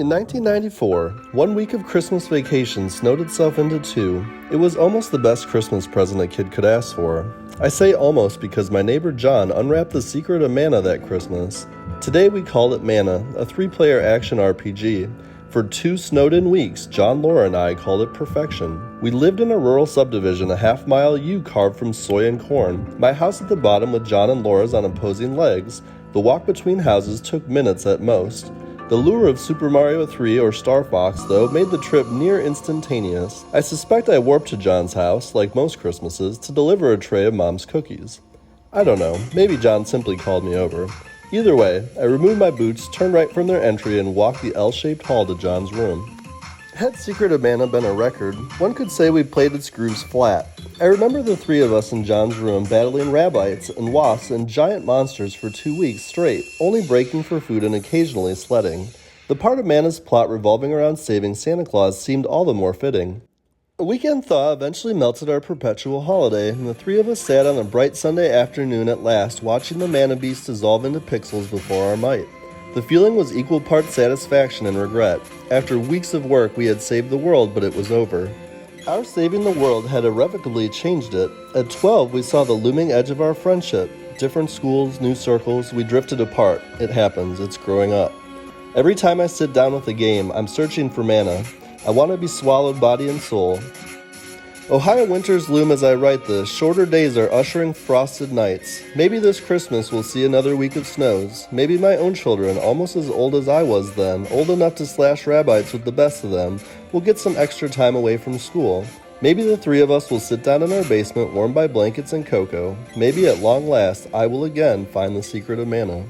In 1994, 1 week of Christmas vacation snowed itself into 2. It was almost the best Christmas present a kid could ask for. I say almost because my neighbor John unwrapped the secret of Mana that Christmas. Today we call it Mana, a 3-player action RPG. For 2 snowed-in weeks, John, Laura, and I called it perfection. We lived in a rural subdivision a half-mile U carved from soy and corn. My house at the bottom with John and Laura's on opposing legs. The walk between houses took minutes at most. The lure of Super Mario 3 or Star Fox, though, made the trip near instantaneous. I suspect I warped to John's house, like most Christmases, to deliver a tray of Mom's cookies. I don't know, maybe John simply called me over. Either way, I removed my boots, turned right from their entry, and walked the L-shaped hall to John's room. Had Secret of Mana been a record, one could say we played its grooves flat. I remember the 3 of us in John's room battling rabbits and wasps and giant monsters for 2 weeks straight, only breaking for food and occasionally sledding. The part of Mana's plot revolving around saving Santa Claus seemed all the more fitting. A weekend thaw eventually melted our perpetual holiday, and the 3 of us sat on a bright Sunday afternoon at last, watching the Mana Beast dissolve into pixels before our might. The feeling was equal parts satisfaction and regret. After weeks of work, we had saved the world, but it was over. Our saving the world had irrevocably changed it. At 12, we saw the looming edge of our friendship. Different schools, new circles, we drifted apart. It happens, it's growing up. Every time I sit down with a game, I'm searching for Mana. I want to be swallowed body and soul. Ohio winters loom as I write this. Shorter days are ushering frosted nights. Maybe this Christmas we'll see another week of snows. Maybe my own children, almost as old as I was then, old enough to slash rabbits with the best of them, will get some extra time away from school. Maybe the 3 of us will sit down in our basement warmed by blankets and cocoa. Maybe at long last I will again find the secret of Mana.